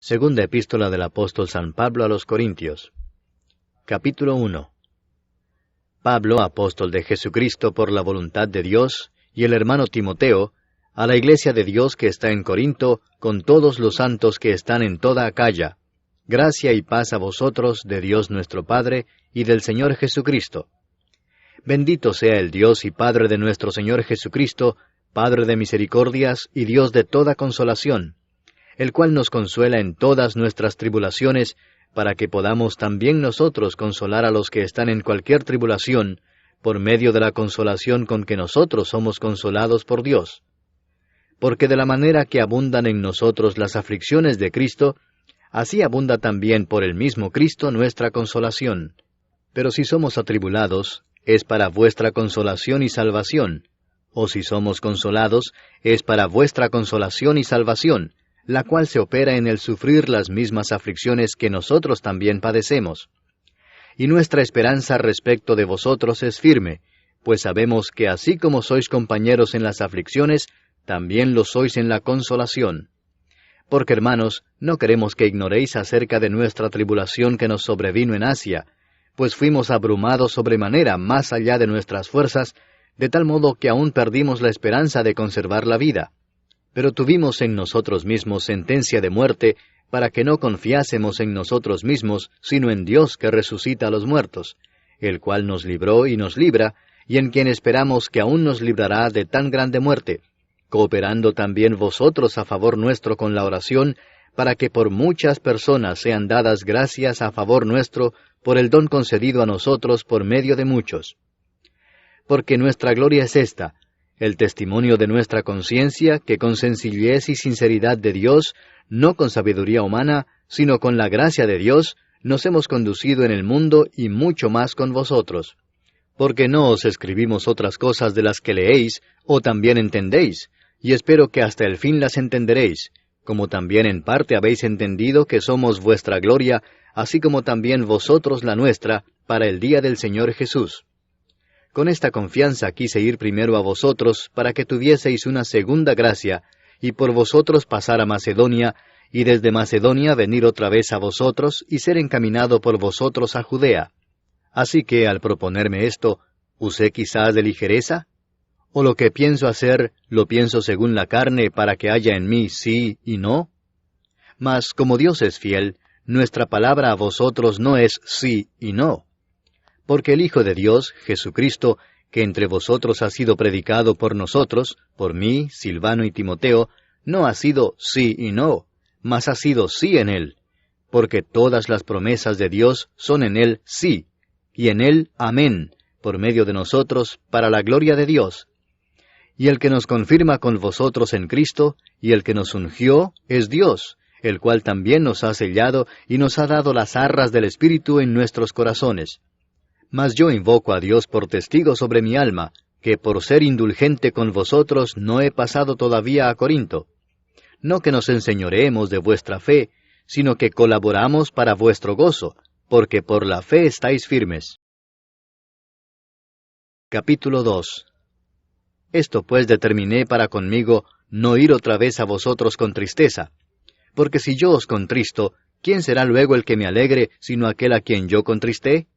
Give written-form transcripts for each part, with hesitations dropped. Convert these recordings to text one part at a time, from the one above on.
Segunda Epístola del Apóstol San Pablo a los Corintios. Capítulo 1. Pablo, apóstol de Jesucristo por la voluntad de Dios, y el hermano Timoteo, a la iglesia de Dios que está en Corinto, con todos los santos que están en toda Acaya. Gracia y paz a vosotros de Dios nuestro Padre y del Señor Jesucristo. Bendito sea el Dios y Padre de nuestro Señor Jesucristo, Padre de misericordias y Dios de toda consolación, el cual nos consuela en todas nuestras tribulaciones, para que podamos también nosotros consolar a los que están en cualquier tribulación, por medio de la consolación con que nosotros somos consolados por Dios. Porque de la manera que abundan en nosotros las aflicciones de Cristo, así abunda también por el mismo Cristo nuestra consolación. Pero si somos atribulados, es para vuestra consolación y salvación, o si somos consolados, es para vuestra consolación y salvación, la cual se opera en el sufrir las mismas aflicciones que nosotros también padecemos. Y nuestra esperanza respecto de vosotros es firme, pues sabemos que así como sois compañeros en las aflicciones, también lo sois en la consolación. Porque, hermanos, no queremos que ignoréis acerca de nuestra tribulación que nos sobrevino en Asia, pues fuimos abrumados sobremanera más allá de nuestras fuerzas, de tal modo que aún perdimos la esperanza de conservar la vida. Pero tuvimos en nosotros mismos sentencia de muerte, para que no confiásemos en nosotros mismos, sino en Dios que resucita a los muertos, el cual nos libró y nos libra, y en quien esperamos que aún nos librará de tan grande muerte, cooperando también vosotros a favor nuestro con la oración, para que por muchas personas sean dadas gracias a favor nuestro, por el don concedido a nosotros por medio de muchos. Porque nuestra gloria es esta, el testimonio de nuestra conciencia, que con sencillez y sinceridad de Dios, no con sabiduría humana, sino con la gracia de Dios, nos hemos conducido en el mundo y mucho más con vosotros. Porque no os escribimos otras cosas de las que leéis, o también entendéis, y espero que hasta el fin las entenderéis, como también en parte habéis entendido que somos vuestra gloria, así como también vosotros la nuestra, para el día del Señor Jesús. Con esta confianza quise ir primero a vosotros, para que tuvieseis una segunda gracia, y por vosotros pasar a Macedonia, y desde Macedonia venir otra vez a vosotros, y ser encaminado por vosotros a Judea. Así que, al proponerme esto, ¿usé quizás de ligereza? ¿O lo que pienso hacer, lo pienso según la carne, para que haya en mí sí y no? Mas, como Dios es fiel, nuestra palabra a vosotros no es sí y no. Porque el Hijo de Dios, Jesucristo, que entre vosotros ha sido predicado por nosotros, por mí, Silvano y Timoteo, no ha sido sí y no, mas ha sido sí en él, porque todas las promesas de Dios son en él sí, y en él amén, por medio de nosotros, para la gloria de Dios. Y el que nos confirma con vosotros en Cristo, y el que nos ungió, es Dios, el cual también nos ha sellado y nos ha dado las arras del Espíritu en nuestros corazones. Mas yo invoco a Dios por testigo sobre mi alma, que por ser indulgente con vosotros no he pasado todavía a Corinto. No que nos enseñoreemos de vuestra fe, sino que colaboramos para vuestro gozo, porque por la fe estáis firmes. Capítulo 2. Esto pues determiné para conmigo no ir otra vez a vosotros con tristeza, porque si yo os contristo, ¿quién será luego el que me alegre, sino aquel a quien yo contristé?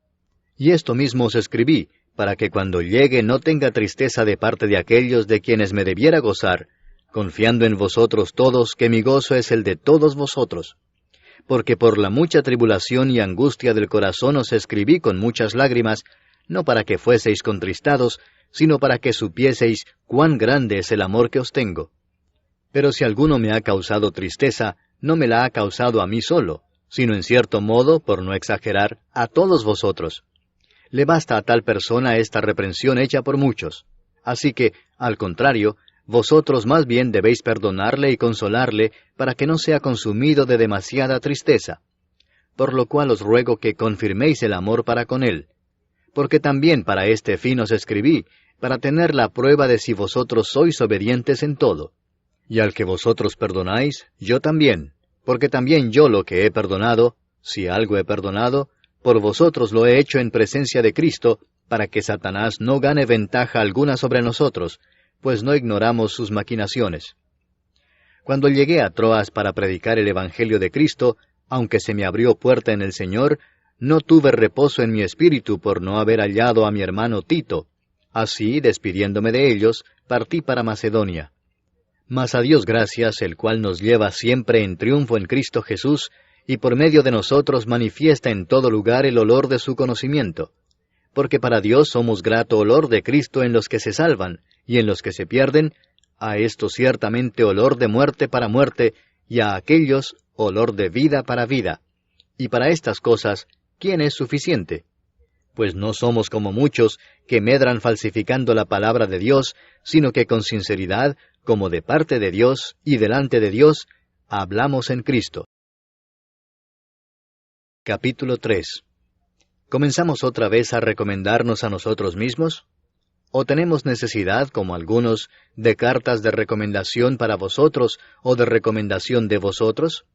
Y esto mismo os escribí, para que cuando llegue no tenga tristeza de parte de aquellos de quienes me debiera gozar, confiando en vosotros todos que mi gozo es el de todos vosotros. Porque por la mucha tribulación y angustia del corazón os escribí con muchas lágrimas, no para que fueseis contristados, sino para que supieseis cuán grande es el amor que os tengo. Pero si alguno me ha causado tristeza, no me la ha causado a mí solo, sino en cierto modo, por no exagerar, a todos vosotros. Le basta a tal persona esta reprensión hecha por muchos. Así que, al contrario, vosotros más bien debéis perdonarle y consolarle, para que no sea consumido de demasiada tristeza. Por lo cual os ruego que confirméis el amor para con él. Porque también para este fin os escribí, para tener la prueba de si vosotros sois obedientes en todo. Y al que vosotros perdonáis, yo también, porque también yo lo que he perdonado, si algo he perdonado, por vosotros lo he hecho en presencia de Cristo, para que Satanás no gane ventaja alguna sobre nosotros, pues no ignoramos sus maquinaciones. Cuando llegué a Troas para predicar el Evangelio de Cristo, aunque se me abrió puerta en el Señor, no tuve reposo en mi espíritu por no haber hallado a mi hermano Tito. Así, despidiéndome de ellos, partí para Macedonia. Mas a Dios gracias, el cual nos lleva siempre en triunfo en Cristo Jesús, y por medio de nosotros manifiesta en todo lugar el olor de su conocimiento. Porque para Dios somos grato olor de Cristo en los que se salvan, y en los que se pierden, a esto ciertamente olor de muerte para muerte, y a aquellos olor de vida para vida. Y para estas cosas, ¿quién es suficiente? Pues no somos como muchos que medran falsificando la palabra de Dios, sino que con sinceridad, como de parte de Dios y delante de Dios, hablamos en Cristo. Capítulo 3. ¿Comenzamos otra vez a recomendarnos a nosotros mismos? ¿O tenemos necesidad, como algunos, de cartas de recomendación para vosotros o de recomendación de vosotros?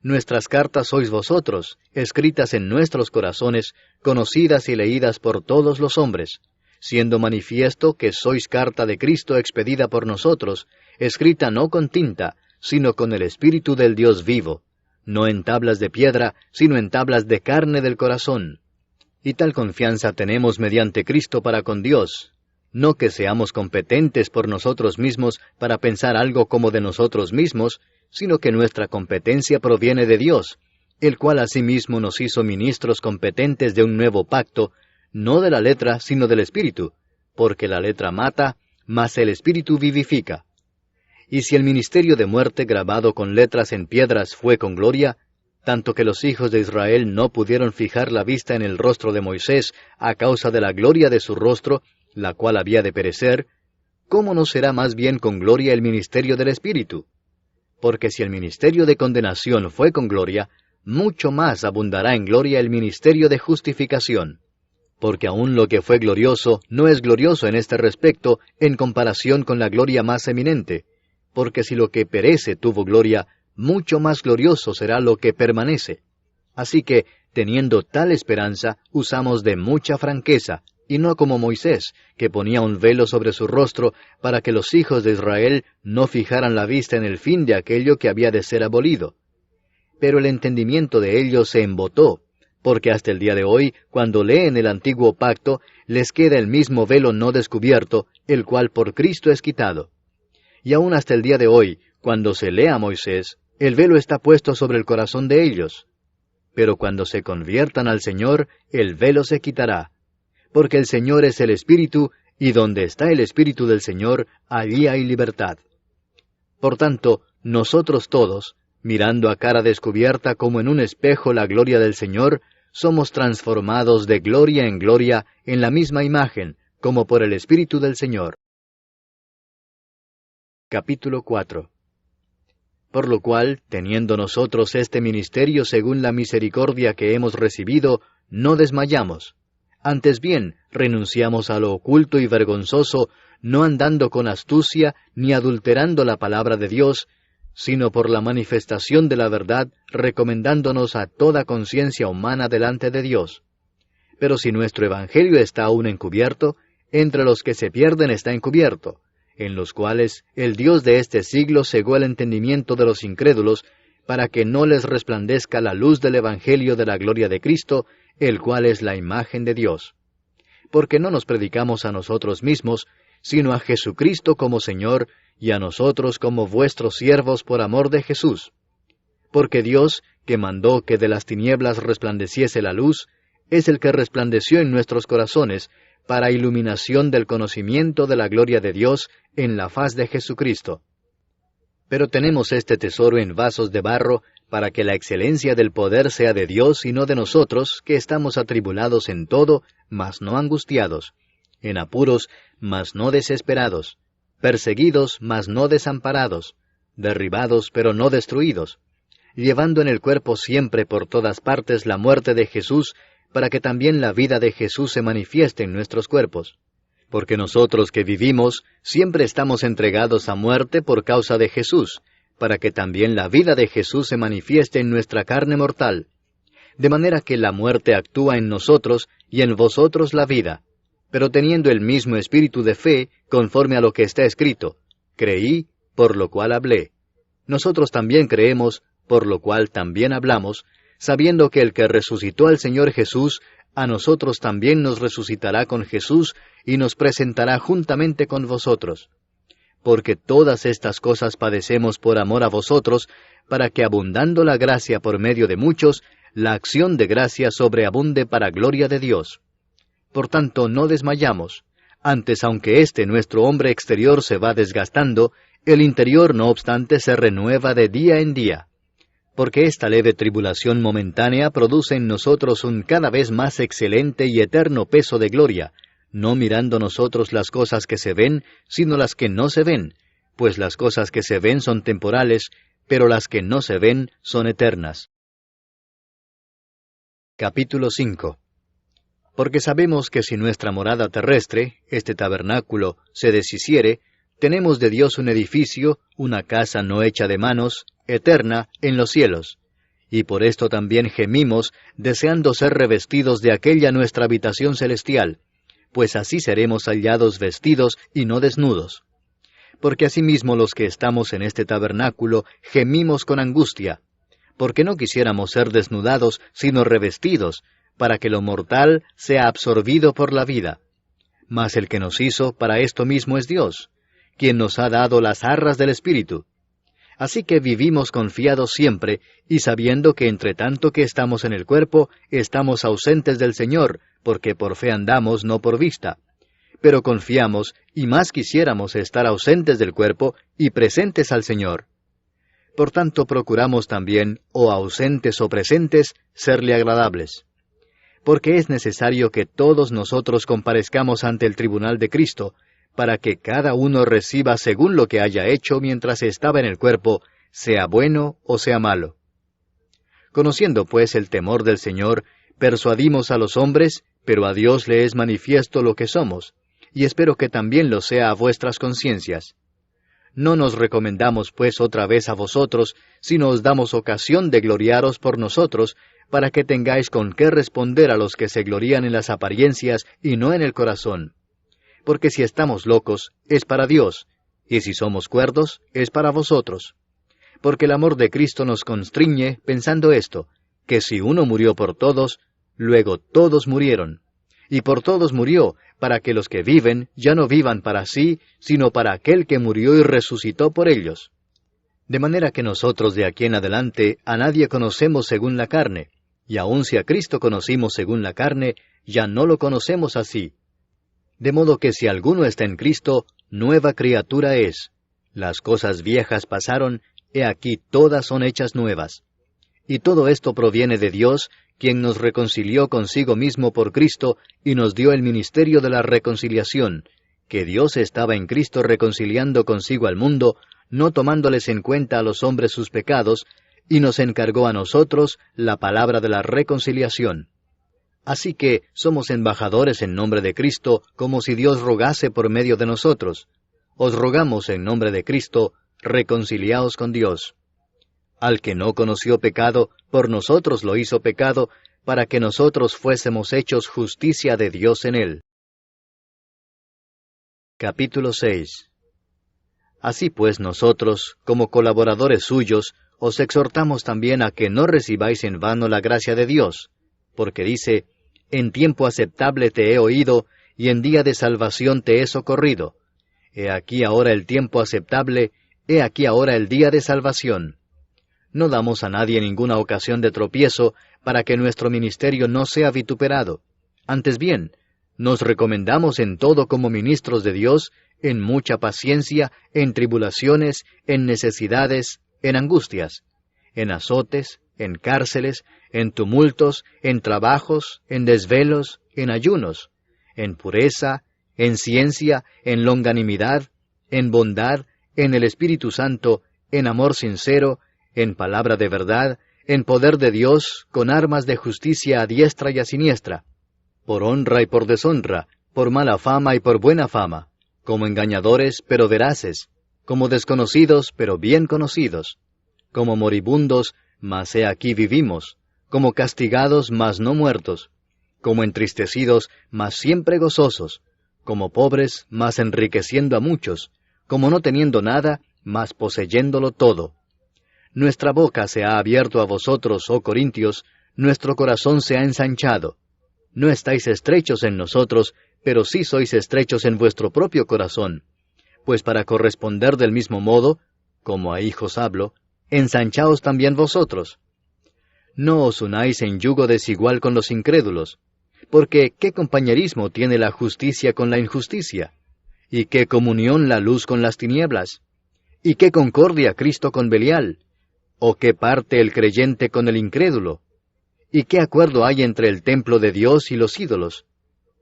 Nuestras cartas sois vosotros, escritas en nuestros corazones, conocidas y leídas por todos los hombres, siendo manifiesto que sois carta de Cristo expedida por nosotros, escrita no con tinta, sino con el Espíritu del Dios vivo, no en tablas de piedra, sino en tablas de carne del corazón. Y tal confianza tenemos mediante Cristo para con Dios, no que seamos competentes por nosotros mismos para pensar algo como de nosotros mismos, sino que nuestra competencia proviene de Dios, el cual asimismo nos hizo ministros competentes de un nuevo pacto, no de la letra, sino del Espíritu, porque la letra mata, mas el Espíritu vivifica. Y si el ministerio de muerte grabado con letras en piedras fue con gloria, tanto que los hijos de Israel no pudieron fijar la vista en el rostro de Moisés a causa de la gloria de su rostro, la cual había de perecer, ¿cómo no será más bien con gloria el ministerio del Espíritu? Porque si el ministerio de condenación fue con gloria, mucho más abundará en gloria el ministerio de justificación. Porque aun lo que fue glorioso no es glorioso en este respecto en comparación con la gloria más eminente, porque si lo que perece tuvo gloria, mucho más glorioso será lo que permanece. Así que, teniendo tal esperanza, usamos de mucha franqueza, y no como Moisés, que ponía un velo sobre su rostro para que los hijos de Israel no fijaran la vista en el fin de aquello que había de ser abolido. Pero el entendimiento de ellos se embotó, porque hasta el día de hoy, cuando leen el antiguo pacto, les queda el mismo velo no descubierto, el cual por Cristo es quitado. Y aún hasta el día de hoy, cuando se lee a Moisés, el velo está puesto sobre el corazón de ellos. Pero cuando se conviertan al Señor, el velo se quitará. Porque el Señor es el Espíritu, y donde está el Espíritu del Señor, allí hay libertad. Por tanto, nosotros todos, mirando a cara descubierta como en un espejo la gloria del Señor, somos transformados de gloria en gloria en la misma imagen, como por el Espíritu del Señor. Capítulo 4. Por lo cual, teniendo nosotros este ministerio según la misericordia que hemos recibido, no desmayamos. Antes bien, renunciamos a lo oculto y vergonzoso, no andando con astucia, ni adulterando la palabra de Dios, sino por la manifestación de la verdad, recomendándonos a toda conciencia humana delante de Dios. Pero si nuestro evangelio está aún encubierto, entre los que se pierden está encubierto, en los cuales el Dios de este siglo cegó el entendimiento de los incrédulos, para que no les resplandezca la luz del evangelio de la gloria de Cristo, el cual es la imagen de Dios. Porque no nos predicamos a nosotros mismos, sino a Jesucristo como Señor, y a nosotros como vuestros siervos por amor de Jesús. Porque Dios, que mandó que de las tinieblas resplandeciese la luz, es el que resplandeció en nuestros corazones, para iluminación del conocimiento de la gloria de Dios en la faz de Jesucristo. Pero tenemos este tesoro en vasos de barro, para que la excelencia del poder sea de Dios y no de nosotros, que estamos atribulados en todo, mas no angustiados, en apuros, mas no desesperados, perseguidos, mas no desamparados, derribados, pero no destruidos, llevando en el cuerpo siempre por todas partes la muerte de Jesús, para que también la vida de Jesús se manifieste en nuestros cuerpos. Porque nosotros que vivimos, siempre estamos entregados a muerte por causa de Jesús, para que también la vida de Jesús se manifieste en nuestra carne mortal. De manera que la muerte actúa en nosotros y en vosotros la vida, pero teniendo el mismo espíritu de fe, conforme a lo que está escrito, creí, por lo cual hablé. Nosotros también creemos, por lo cual también hablamos, sabiendo que el que resucitó al Señor Jesús, a nosotros también nos resucitará con Jesús y nos presentará juntamente con vosotros. Porque todas estas cosas padecemos por amor a vosotros, para que abundando la gracia por medio de muchos, la acción de gracia sobreabunde para gloria de Dios. Por tanto, no desmayamos. Antes, aunque nuestro hombre exterior se va desgastando, el interior, no obstante, se renueva de día en día. Porque esta leve tribulación momentánea produce en nosotros un cada vez más excelente y eterno peso de gloria, no mirando nosotros las cosas que se ven, sino las que no se ven, pues las cosas que se ven son temporales, pero las que no se ven son eternas. Capítulo 5. Porque sabemos que si nuestra morada terrestre, este tabernáculo, se deshiciere, tenemos de Dios un edificio, una casa no hecha de manos, eterna, en los cielos. Y por esto también gemimos, deseando ser revestidos de aquella nuestra habitación celestial, pues así seremos hallados vestidos y no desnudos. Porque asimismo los que estamos en este tabernáculo gemimos con angustia, porque no quisiéramos ser desnudados, sino revestidos, para que lo mortal sea absorbido por la vida. Mas el que nos hizo para esto mismo es Dios, quien nos ha dado las arras del Espíritu. Así que vivimos confiados siempre, y sabiendo que entre tanto que estamos en el cuerpo, estamos ausentes del Señor, porque por fe andamos, no por vista. Pero confiamos, y más quisiéramos estar ausentes del cuerpo, y presentes al Señor. Por tanto procuramos también, o ausentes o presentes, serle agradables. Porque es necesario que todos nosotros comparezcamos ante el tribunal de Cristo, para que cada uno reciba según lo que haya hecho mientras estaba en el cuerpo, sea bueno o sea malo. Conociendo pues el temor del Señor, persuadimos a los hombres, pero a Dios le es manifiesto lo que somos, y espero que también lo sea a vuestras conciencias. No nos recomendamos pues otra vez a vosotros, sino os damos ocasión de gloriaros por nosotros, para que tengáis con qué responder a los que se glorían en las apariencias y no en el corazón. Porque si estamos locos, es para Dios, y si somos cuerdos, es para vosotros. Porque el amor de Cristo nos constriñe, pensando esto, que si uno murió por todos, luego todos murieron. Y por todos murió, para que los que viven ya no vivan para sí, sino para aquel que murió y resucitó por ellos. De manera que nosotros de aquí en adelante a nadie conocemos según la carne, y aun si a Cristo conocimos según la carne, ya no lo conocemos así. De modo que si alguno está en Cristo, nueva criatura es. Las cosas viejas pasaron, he aquí todas son hechas nuevas. Y todo esto proviene de Dios, quien nos reconcilió consigo mismo por Cristo y nos dio el ministerio de la reconciliación, que Dios estaba en Cristo reconciliando consigo al mundo, no tomándoles en cuenta a los hombres sus pecados, y nos encargó a nosotros la palabra de la reconciliación. Así que somos embajadores en nombre de Cristo, como si Dios rogase por medio de nosotros. Os rogamos en nombre de Cristo, reconciliaos con Dios. Al que no conoció pecado, por nosotros lo hizo pecado, para que nosotros fuésemos hechos justicia de Dios en él. Capítulo 6. Así pues nosotros, como colaboradores suyos, os exhortamos también a que no recibáis en vano la gracia de Dios, porque dice, en tiempo aceptable te he oído, y en día de salvación te he socorrido. He aquí ahora el tiempo aceptable, he aquí ahora el día de salvación. No damos a nadie ninguna ocasión de tropiezo, para que nuestro ministerio no sea vituperado. Antes bien, nos recomendamos en todo como ministros de Dios, en mucha paciencia, en tribulaciones, en necesidades, en angustias, en azotes, en cárceles, en tumultos, en trabajos, en desvelos, en ayunos, en pureza, en ciencia, en longanimidad, en bondad, en el Espíritu Santo, en amor sincero, en palabra de verdad, en poder de Dios, con armas de justicia a diestra y a siniestra, por honra y por deshonra, por mala fama y por buena fama, como engañadores pero veraces, como desconocidos pero bien conocidos, como moribundos, mas he aquí vivimos, como castigados mas no muertos, como entristecidos mas siempre gozosos, como pobres mas enriqueciendo a muchos, como no teniendo nada mas poseyéndolo todo. Nuestra boca se ha abierto a vosotros, oh Corintios, nuestro corazón se ha ensanchado. No estáis estrechos en nosotros, pero sí sois estrechos en vuestro propio corazón. Pues para corresponder del mismo modo, como a hijos hablo, ensanchaos también vosotros. No os unáis en yugo desigual con los incrédulos, porque ¿qué compañerismo tiene la justicia con la injusticia? ¿Y qué comunión la luz con las tinieblas? ¿Y qué concordia Cristo con Belial? ¿O qué parte el creyente con el incrédulo? ¿Y qué acuerdo hay entre el templo de Dios y los ídolos?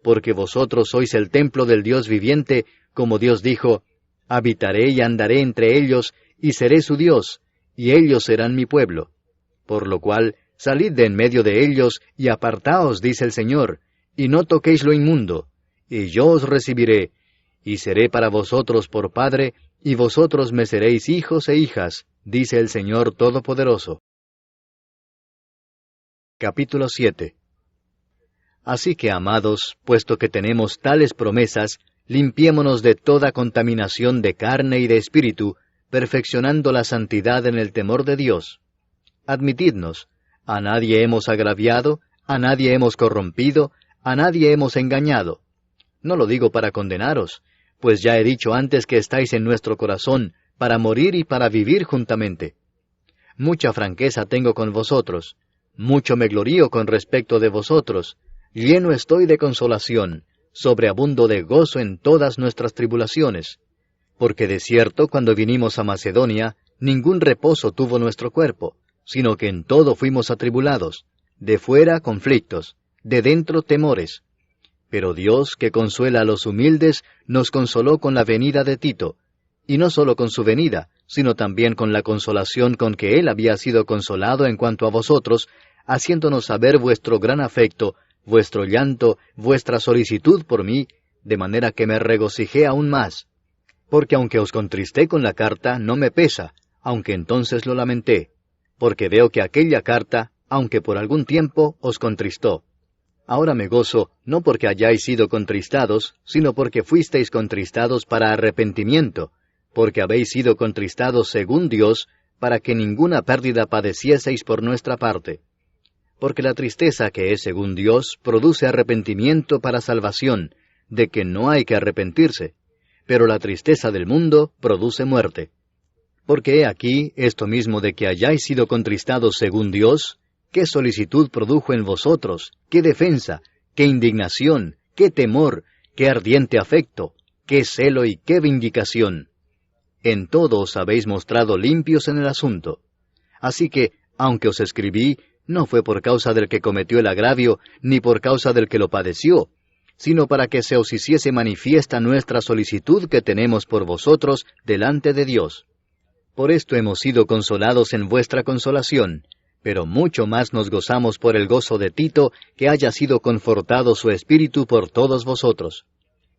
Porque vosotros sois el templo del Dios viviente, como Dios dijo, habitaré y andaré entre ellos, y seré su Dios, y ellos serán mi pueblo. Por lo cual, salid de en medio de ellos, y apartaos, dice el Señor, y no toquéis lo inmundo, y yo os recibiré, y seré para vosotros por Padre, y vosotros me seréis hijos e hijas, dice el Señor Todopoderoso. Capítulo 7. Así que, amados, puesto que tenemos tales promesas, limpiémonos de toda contaminación de carne y de espíritu, perfeccionando la santidad en el temor de Dios. Admitidnos, a nadie hemos agraviado, a nadie hemos corrompido, a nadie hemos engañado. No lo digo para condenaros, pues ya he dicho antes que estáis en nuestro corazón, para morir y para vivir juntamente. Mucha franqueza tengo con vosotros, mucho me glorío con respecto de vosotros, lleno estoy de consolación, sobreabundo de gozo en todas nuestras tribulaciones. Porque de cierto, cuando vinimos a Macedonia, ningún reposo tuvo nuestro cuerpo, sino que en todo fuimos atribulados, de fuera conflictos, de dentro temores. Pero Dios, que consuela a los humildes, nos consoló con la venida de Tito, y no solo con su venida, sino también con la consolación con que él había sido consolado en cuanto a vosotros, haciéndonos saber vuestro gran afecto, vuestro llanto, vuestra solicitud por mí, de manera que me regocijé aún más. Porque aunque os contristé con la carta, no me pesa, aunque entonces lo lamenté, porque veo que aquella carta, aunque por algún tiempo, os contristó. Ahora me gozo, no porque hayáis sido contristados, sino porque fuisteis contristados para arrepentimiento, porque habéis sido contristados según Dios, para que ninguna pérdida padecieseis por nuestra parte. Porque la tristeza que es según Dios produce arrepentimiento para salvación, de que no hay que arrepentirse, pero la tristeza del mundo produce muerte. Porque he aquí esto mismo de que hayáis sido contristados según Dios, qué solicitud produjo en vosotros, qué defensa, qué indignación, qué temor, qué ardiente afecto, qué celo y qué vindicación. En todo os habéis mostrado limpios en el asunto. Así que, aunque os escribí, no fue por causa del que cometió el agravio, ni por causa del que lo padeció, sino para que se os hiciese manifiesta nuestra solicitud que tenemos por vosotros delante de Dios. Por esto hemos sido consolados en vuestra consolación, pero mucho más nos gozamos por el gozo de Tito, que haya sido confortado su espíritu por todos vosotros.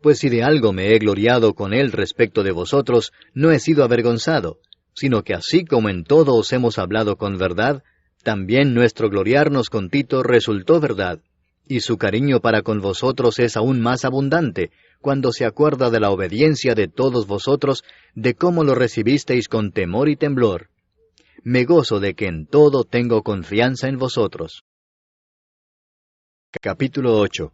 Pues si de algo me he gloriado con él respecto de vosotros, no he sido avergonzado, sino que así como en todo os hemos hablado con verdad, también nuestro gloriarnos con Tito resultó verdad, y su cariño para con vosotros es aún más abundante, cuando se acuerda de la obediencia de todos vosotros, de cómo lo recibisteis con temor y temblor. Me gozo de que en todo tengo confianza en vosotros. Capítulo 8.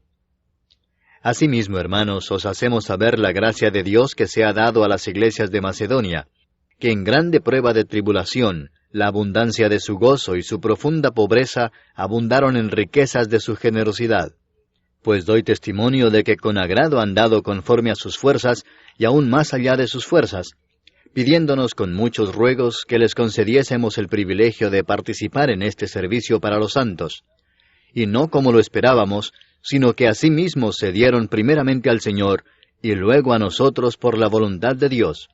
Asimismo, hermanos, os hacemos saber la gracia de Dios que se ha dado a las iglesias de Macedonia, que en grande prueba de tribulación, la abundancia de su gozo y su profunda pobreza abundaron en riquezas de su generosidad. Pues doy testimonio de que con agrado han dado conforme a sus fuerzas, y aún más allá de sus fuerzas, pidiéndonos con muchos ruegos que les concediésemos el privilegio de participar en este servicio para los santos. Y no como lo esperábamos, sino que asimismo se dieron primeramente al Señor, y luego a nosotros por la voluntad de Dios.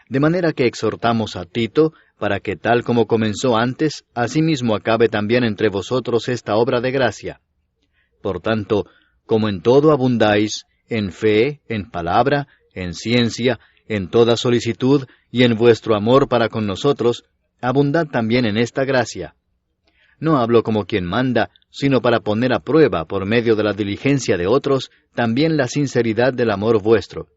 De manera que exhortamos a Tito, para que tal como comenzó antes, asimismo acabe también entre vosotros esta obra de gracia. Por tanto, como en todo abundáis, en fe, en palabra, en ciencia, en toda solicitud, y en vuestro amor para con nosotros, abundad también en esta gracia. No hablo como quien manda, sino para poner a prueba, por medio de la diligencia de otros, también la sinceridad del amor vuestro.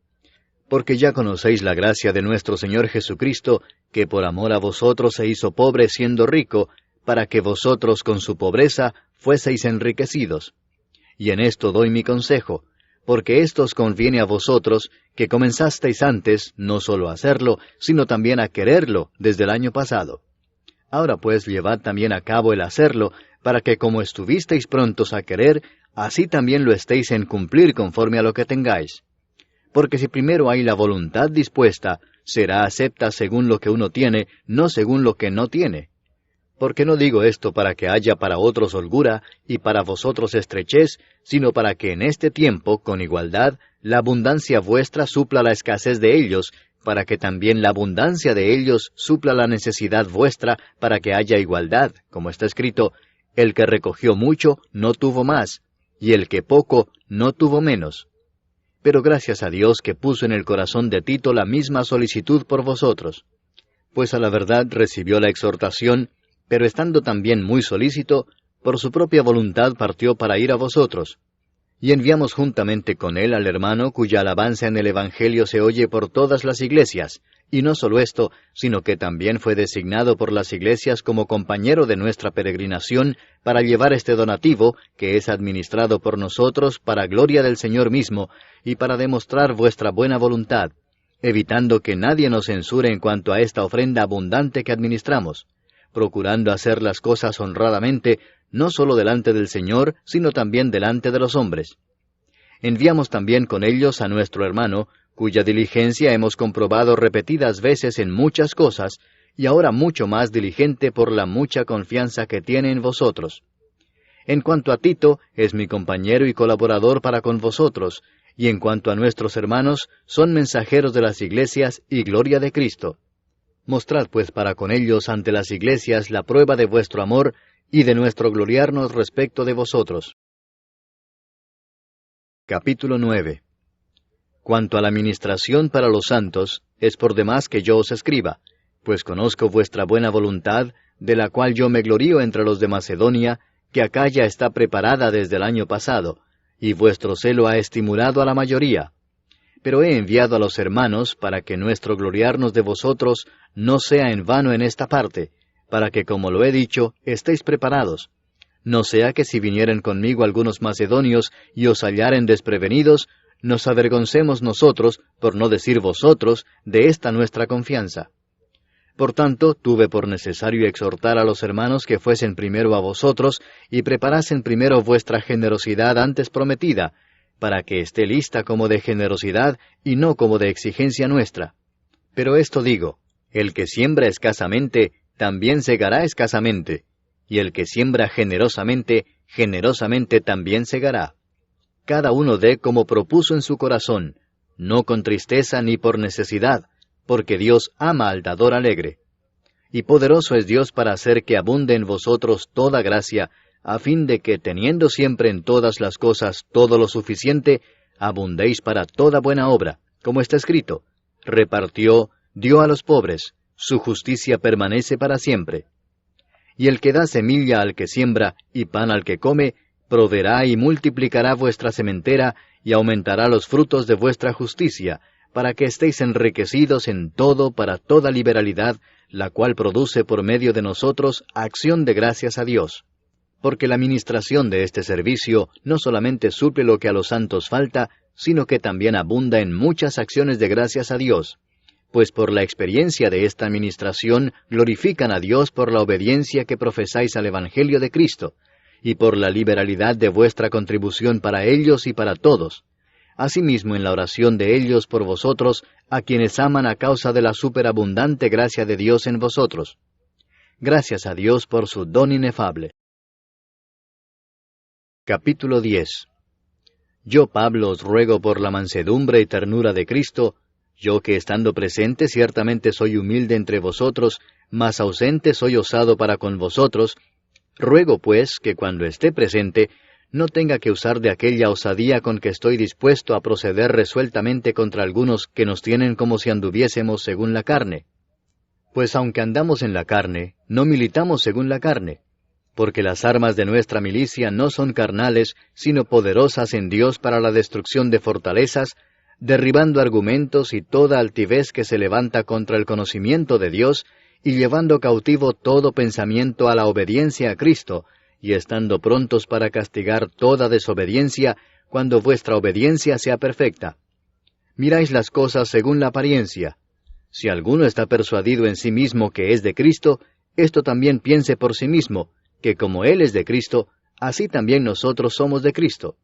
Porque ya conocéis la gracia de nuestro Señor Jesucristo, que por amor a vosotros se hizo pobre siendo rico, para que vosotros con su pobreza fueseis enriquecidos. Y en esto doy mi consejo, porque esto os conviene a vosotros, que comenzasteis antes, no solo a hacerlo, sino también a quererlo desde el año pasado. Ahora pues llevad también a cabo el hacerlo, para que como estuvisteis prontos a querer, así también lo estéis en cumplir conforme a lo que tengáis. Porque si primero hay la voluntad dispuesta, será acepta según lo que uno tiene, no según lo que no tiene. Porque no digo esto para que haya para otros holgura y para vosotros estrechez, sino para que en este tiempo, con igualdad, la abundancia vuestra supla la escasez de ellos, para que también la abundancia de ellos supla la necesidad vuestra, para que haya igualdad, como está escrito, el que recogió mucho no tuvo más, y el que poco no tuvo menos. Pero gracias a Dios que puso en el corazón de Tito la misma solicitud por vosotros. Pues a la verdad recibió la exhortación, pero estando también muy solícito, por su propia voluntad partió para ir a vosotros. Y enviamos juntamente con él al hermano cuya alabanza en el Evangelio se oye por todas las iglesias, y no solo esto, sino que también fue designado por las iglesias como compañero de nuestra peregrinación para llevar este donativo, que es administrado por nosotros para gloria del Señor mismo, y para demostrar vuestra buena voluntad, evitando que nadie nos censure en cuanto a esta ofrenda abundante que administramos, procurando hacer las cosas honradamente, no solo delante del Señor, sino también delante de los hombres. Enviamos también con ellos a nuestro hermano, cuya diligencia hemos comprobado repetidas veces en muchas cosas, y ahora mucho más diligente por la mucha confianza que tiene en vosotros. En cuanto a Tito, es mi compañero y colaborador para con vosotros, y en cuanto a nuestros hermanos, son mensajeros de las iglesias y gloria de Cristo. Mostrad pues para con ellos ante las iglesias la prueba de vuestro amor y de nuestro gloriarnos respecto de vosotros. Capítulo 9. Cuanto a la ministración para los santos, es por demás que yo os escriba, pues conozco vuestra buena voluntad, de la cual yo me glorío entre los de Macedonia, que acá ya está preparada desde el año pasado, y vuestro celo ha estimulado a la mayoría. Pero he enviado a los hermanos para que nuestro gloriarnos de vosotros no sea en vano en esta parte, para que, como lo he dicho, estéis preparados. No sea que si vinieren conmigo algunos macedonios y os hallaren desprevenidos, nos avergoncemos nosotros, por no decir vosotros, de esta nuestra confianza. Por tanto, tuve por necesario exhortar a los hermanos que fuesen primero a vosotros y preparasen primero vuestra generosidad antes prometida, para que esté lista como de generosidad y no como de exigencia nuestra. Pero esto digo, el que siembra escasamente, también segará escasamente, y el que siembra generosamente, generosamente también segará. Cada uno dé como propuso en su corazón, no con tristeza ni por necesidad, porque Dios ama al dador alegre. Y poderoso es Dios para hacer que abunde en vosotros toda gracia, a fin de que, teniendo siempre en todas las cosas todo lo suficiente, abundéis para toda buena obra, como está escrito, repartió, dio a los pobres, su justicia permanece para siempre. Y el que da semilla al que siembra y pan al que come, proveerá y multiplicará vuestra sementera y aumentará los frutos de vuestra justicia, para que estéis enriquecidos en todo para toda liberalidad, la cual produce por medio de nosotros acción de gracias a Dios. Porque la ministración de este servicio no solamente suple lo que a los santos falta, sino que también abunda en muchas acciones de gracias a Dios. Pues por la experiencia de esta administración glorifican a Dios por la obediencia que profesáis al Evangelio de Cristo, y por la liberalidad de vuestra contribución para ellos y para todos. Asimismo en la oración de ellos por vosotros, a quienes aman a causa de la superabundante gracia de Dios en vosotros. Gracias a Dios por su don inefable. Capítulo 10. Yo, Pablo, os ruego por la mansedumbre y ternura de Cristo, yo que estando presente ciertamente soy humilde entre vosotros, mas ausente soy osado para con vosotros, ruego pues que cuando esté presente, no tenga que usar de aquella osadía con que estoy dispuesto a proceder resueltamente contra algunos que nos tienen como si anduviésemos según la carne. Pues aunque andamos en la carne, no militamos según la carne, porque las armas de nuestra milicia no son carnales, sino poderosas en Dios para la destrucción de fortalezas, derribando argumentos y toda altivez que se levanta contra el conocimiento de Dios, y llevando cautivo todo pensamiento a la obediencia a Cristo, y estando prontos para castigar toda desobediencia, cuando vuestra obediencia sea perfecta. Miráis las cosas según la apariencia. Si alguno está persuadido en sí mismo que es de Cristo, esto también piense por sí mismo, que como Él es de Cristo, así también nosotros somos de Cristo.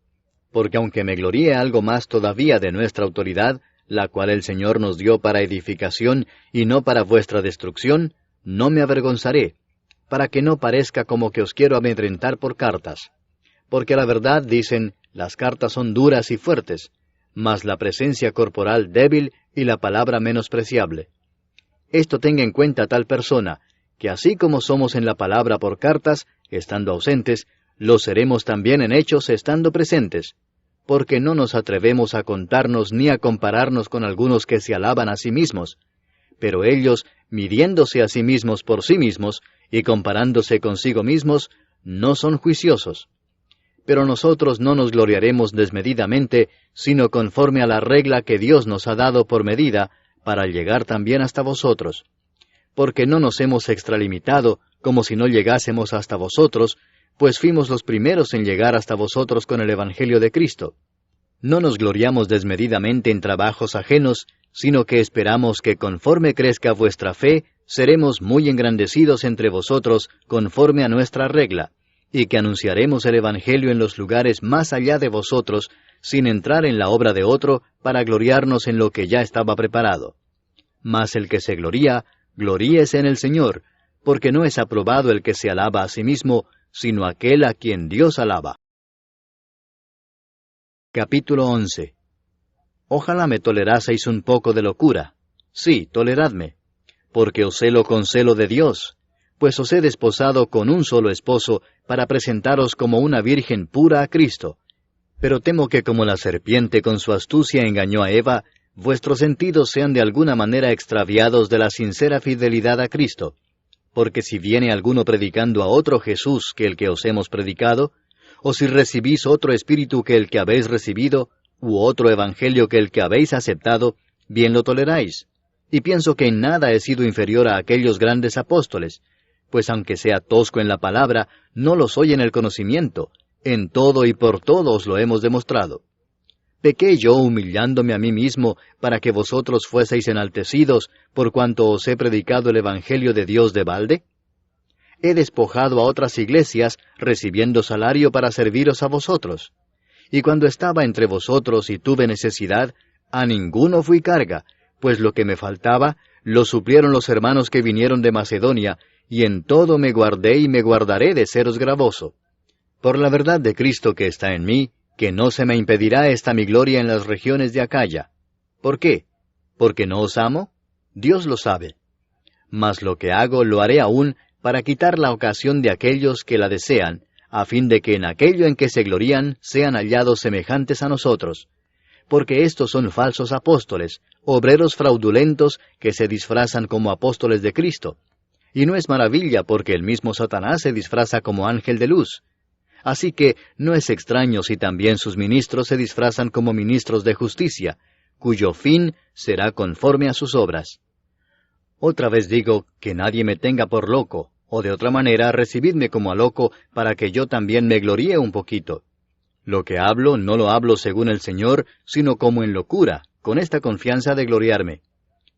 Porque aunque me gloríe algo más todavía de nuestra autoridad, la cual el Señor nos dio para edificación y no para vuestra destrucción, no me avergonzaré, para que no parezca como que os quiero amedrentar por cartas. Porque a la verdad dicen, las cartas son duras y fuertes, mas la presencia corporal débil y la palabra menospreciable. Esto tenga en cuenta tal persona, que así como somos en la palabra por cartas, estando ausentes, lo seremos también en hechos estando presentes, porque no nos atrevemos a contarnos ni a compararnos con algunos que se alaban a sí mismos, pero ellos, midiéndose a sí mismos por sí mismos, y comparándose consigo mismos, no son juiciosos. Pero nosotros no nos gloriaremos desmedidamente, sino conforme a la regla que Dios nos ha dado por medida, para llegar también hasta vosotros. Porque no nos hemos extralimitado, como si no llegásemos hasta vosotros, pues fuimos los primeros en llegar hasta vosotros con el Evangelio de Cristo. No nos gloriamos desmedidamente en trabajos ajenos, sino que esperamos que conforme crezca vuestra fe, seremos muy engrandecidos entre vosotros conforme a nuestra regla, y que anunciaremos el Evangelio en los lugares más allá de vosotros, sin entrar en la obra de otro, para gloriarnos en lo que ya estaba preparado. Mas el que se gloría, gloríese en el Señor, porque no es aprobado el que se alaba a sí mismo, sino aquel a quien Dios alaba. Capítulo 11. Ojalá me toleraseis un poco de locura. Sí, toleradme, porque os celo con celo de Dios, pues os he desposado con un solo esposo, para presentaros como una virgen pura a Cristo. Pero temo que como la serpiente con su astucia engañó a Eva, vuestros sentidos sean de alguna manera extraviados de la sincera fidelidad a Cristo. Porque si viene alguno predicando a otro Jesús que el que os hemos predicado, o si recibís otro espíritu que el que habéis recibido, u otro evangelio que el que habéis aceptado, bien lo toleráis. Y pienso que en nada he sido inferior a aquellos grandes apóstoles, pues aunque sea tosco en la palabra, no lo soy en el conocimiento, en todo y por todo os lo hemos demostrado. ¿Pequé yo humillándome a mí mismo para que vosotros fueseis enaltecidos por cuanto os he predicado el Evangelio de Dios de balde? He despojado a otras iglesias, recibiendo salario para serviros a vosotros. Y cuando estaba entre vosotros y tuve necesidad, a ninguno fui carga, pues lo que me faltaba, lo suplieron los hermanos que vinieron de Macedonia, y en todo me guardé y me guardaré de seros gravoso. Por la verdad de Cristo que está en mí, que no se me impedirá esta mi gloria en las regiones de Acaya. ¿Por qué? ¿Porque no os amo? Dios lo sabe. Mas lo que hago lo haré aún para quitar la ocasión de aquellos que la desean, a fin de que en aquello en que se glorían sean hallados semejantes a nosotros. Porque estos son falsos apóstoles, obreros fraudulentos que se disfrazan como apóstoles de Cristo. Y no es maravilla porque el mismo Satanás se disfraza como ángel de luz. Así que no es extraño si también sus ministros se disfrazan como ministros de justicia, cuyo fin será conforme a sus obras. Otra vez digo, que nadie me tenga por loco, o de otra manera recibidme como a loco, para que yo también me gloríe un poquito. Lo que hablo no lo hablo según el Señor, sino como en locura, con esta confianza de gloriarme.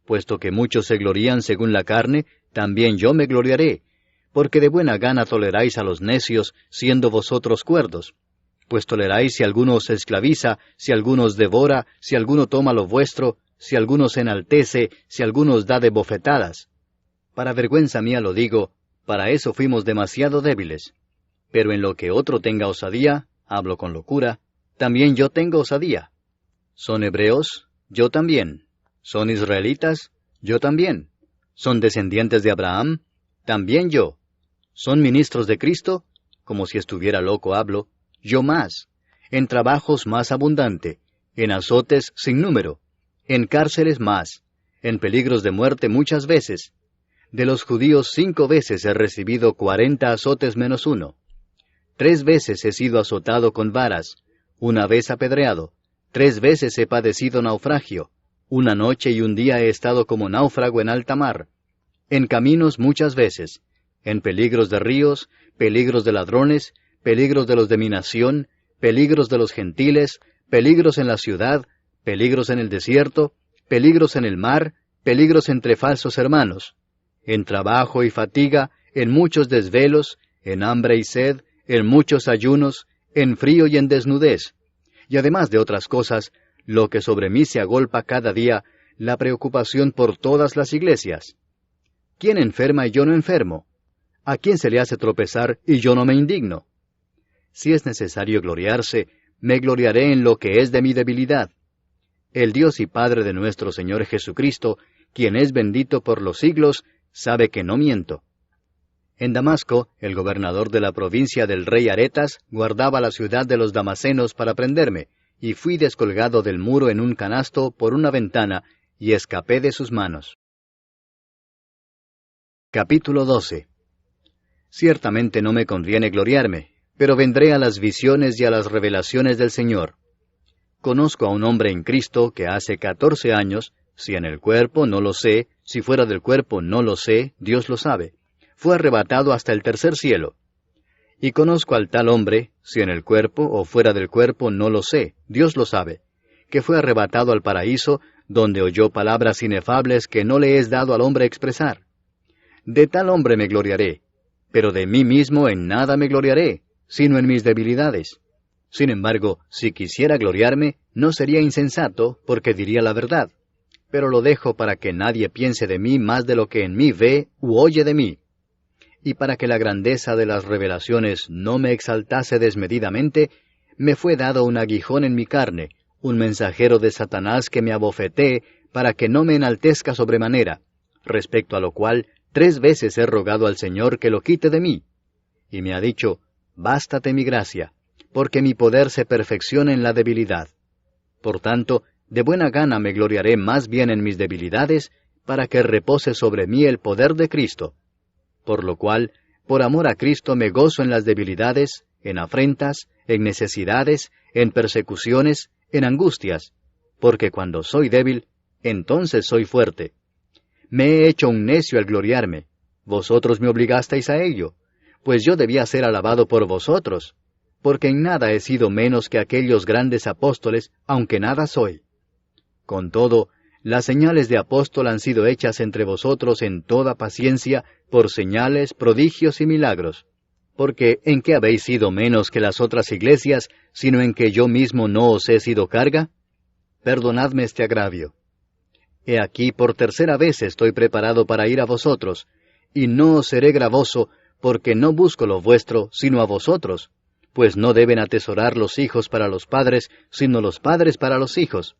Puesto que muchos se glorían según la carne, también yo me gloriaré, porque de buena gana toleráis a los necios, siendo vosotros cuerdos. Pues toleráis si alguno os esclaviza, si alguno os devora, si alguno toma lo vuestro, si alguno se enaltece, si alguno os da de bofetadas. Para vergüenza mía lo digo, para eso fuimos demasiado débiles. Pero en lo que otro tenga osadía, hablo con locura, también yo tengo osadía. ¿Son hebreos? Yo también. ¿Son israelitas? Yo también. ¿Son descendientes de Abraham? También yo. ¿Son ministros de Cristo? Como si estuviera loco hablo. Yo más. En trabajos más abundante. En azotes sin número. En cárceles más. En peligros de muerte muchas veces. De los judíos 5 veces he recibido 40 azotes menos 1. 3 veces he sido azotado con varas. 1 vez apedreado. 3 veces he padecido naufragio. Una noche y un día he estado como náufrago en alta mar. En caminos muchas veces. En peligros de ríos, peligros de ladrones, peligros de los de mi nación, peligros de los gentiles, peligros en la ciudad, peligros en el desierto, peligros en el mar, peligros entre falsos hermanos. En trabajo y fatiga, en muchos desvelos, en hambre y sed, en muchos ayunos, en frío y en desnudez. Y además de otras cosas, lo que sobre mí se agolpa cada día, la preocupación por todas las iglesias. ¿Quién enferma y yo no enfermo? ¿A quién se le hace tropezar y yo no me indigno? Si es necesario gloriarse, me gloriaré en lo que es de mi debilidad. El Dios y Padre de nuestro Señor Jesucristo, quien es bendito por los siglos, sabe que no miento. En Damasco, el gobernador de la provincia del rey Aretas guardaba la ciudad de los damasenos para prenderme, y fui descolgado del muro en un canasto por una ventana, y escapé de sus manos. Capítulo 12. Ciertamente no me conviene gloriarme, pero vendré a las visiones y a las revelaciones del Señor. Conozco a un hombre en Cristo que hace 14 años, si en el cuerpo no lo sé, si fuera del cuerpo no lo sé, Dios lo sabe, fue arrebatado hasta el tercer cielo. Y conozco al tal hombre, si en el cuerpo o fuera del cuerpo no lo sé, Dios lo sabe, que fue arrebatado al paraíso, donde oyó palabras inefables que no le es dado al hombre expresar. De tal hombre me gloriaré, pero de mí mismo en nada me gloriaré, sino en mis debilidades. Sin embargo, si quisiera gloriarme, no sería insensato, porque diría la verdad. Pero lo dejo para que nadie piense de mí más de lo que en mí ve u oye de mí. Y para que la grandeza de las revelaciones no me exaltase desmedidamente, me fue dado un aguijón en mi carne, un mensajero de Satanás que me abofetee, para que no me enaltezca sobremanera, respecto a lo cual 3 veces he rogado al Señor que lo quite de mí. Y me ha dicho, bástate mi gracia, porque mi poder se perfecciona en la debilidad. Por tanto, de buena gana me gloriaré más bien en mis debilidades, para que repose sobre mí el poder de Cristo. Por lo cual, por amor a Cristo me gozo en las debilidades, en afrentas, en necesidades, en persecuciones, en angustias, porque cuando soy débil, entonces soy fuerte. Me he hecho un necio al gloriarme. Vosotros me obligasteis a ello, pues yo debía ser alabado por vosotros, porque en nada he sido menos que aquellos grandes apóstoles, aunque nada soy. Con todo, las señales de apóstol han sido hechas entre vosotros en toda paciencia, por señales, prodigios y milagros. Porque ¿en qué habéis sido menos que las otras iglesias, sino en que yo mismo no os he sido carga? Perdonadme este agravio. He aquí por 3ª vez estoy preparado para ir a vosotros, y no os seré gravoso, porque no busco lo vuestro, sino a vosotros, pues no deben atesorar los hijos para los padres, sino los padres para los hijos.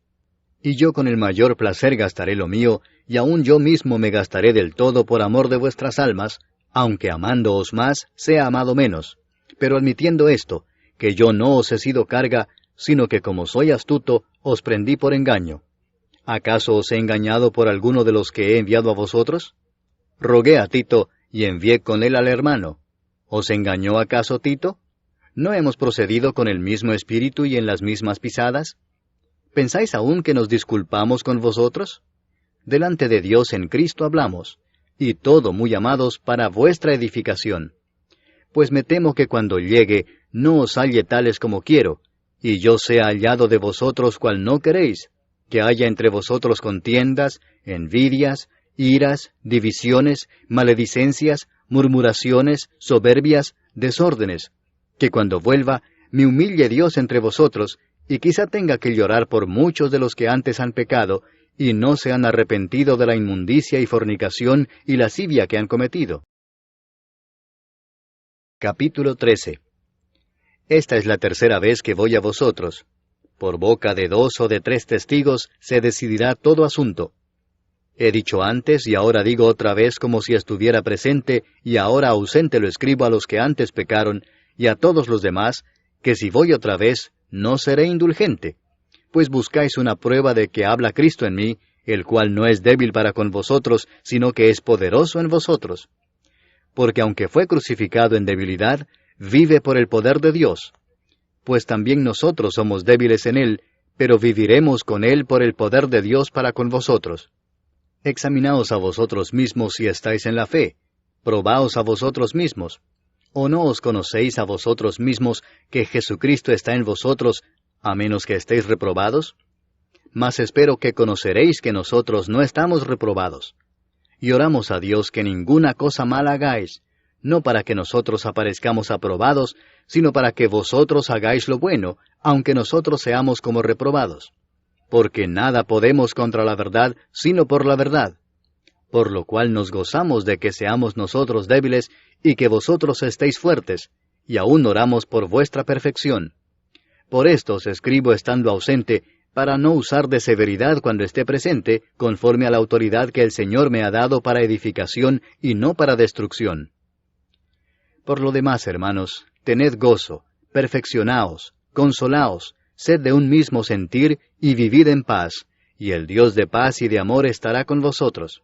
Y yo con el mayor placer gastaré lo mío, y aun yo mismo me gastaré del todo por amor de vuestras almas, aunque amándoos más, sea amado menos. Pero admitiendo esto, que yo no os he sido carga, sino que como soy astuto, os prendí por engaño. ¿Acaso os he engañado por alguno de los que he enviado a vosotros? Rogué a Tito, y envié con él al hermano. ¿Os engañó acaso Tito? ¿No hemos procedido con el mismo espíritu y en las mismas pisadas? ¿Pensáis aún que nos disculpamos con vosotros? Delante de Dios en Cristo hablamos, y todo, muy amados, para vuestra edificación. Pues me temo que cuando llegue, no os halle tales como quiero, y yo sea hallado de vosotros cual no queréis, que haya entre vosotros contiendas, envidias, iras, divisiones, maledicencias, murmuraciones, soberbias, desórdenes, que cuando vuelva, me humille Dios entre vosotros, y quizá tenga que llorar por muchos de los que antes han pecado, y no se han arrepentido de la inmundicia y fornicación y lascivia que han cometido. Capítulo 13. Esta es la 3ª vez que voy a vosotros. Por boca de 2 o de 3 testigos se decidirá todo asunto. He dicho antes y ahora digo otra vez como si estuviera presente, y ahora ausente lo escribo a los que antes pecaron, y a todos los demás, que si voy otra vez, no seré indulgente, pues buscáis una prueba de que habla Cristo en mí, el cual no es débil para con vosotros, sino que es poderoso en vosotros. Porque aunque fue crucificado en debilidad, vive por el poder de Dios. Pues también nosotros somos débiles en él, pero viviremos con Él por el poder de Dios para con vosotros. Examinaos a vosotros mismos si estáis en la fe. Probaos a vosotros mismos. ¿O no os conocéis a vosotros mismos que Jesucristo está en vosotros, a menos que estéis reprobados? Mas espero que conoceréis que nosotros no estamos reprobados. Y oramos a Dios que ninguna cosa mala hagáis, no para que nosotros aparezcamos aprobados, sino para que vosotros hagáis lo bueno, aunque nosotros seamos como reprobados. Porque nada podemos contra la verdad, sino por la verdad. Por lo cual nos gozamos de que seamos nosotros débiles, y que vosotros estéis fuertes, y aún oramos por vuestra perfección. Por esto os escribo estando ausente, para no usar de severidad cuando esté presente, conforme a la autoridad que el Señor me ha dado para edificación y no para destrucción. Por lo demás, hermanos, tened gozo, perfeccionaos, consolaos, sed de un mismo sentir y vivid en paz, y el Dios de paz y de amor estará con vosotros.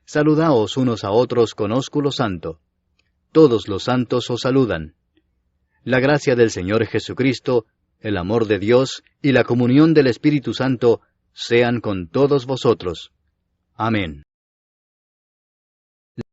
Saludaos unos a otros con ósculo santo. Todos los santos os saludan. La gracia del Señor Jesucristo, el amor de Dios y la comunión del Espíritu Santo sean con todos vosotros. Amén.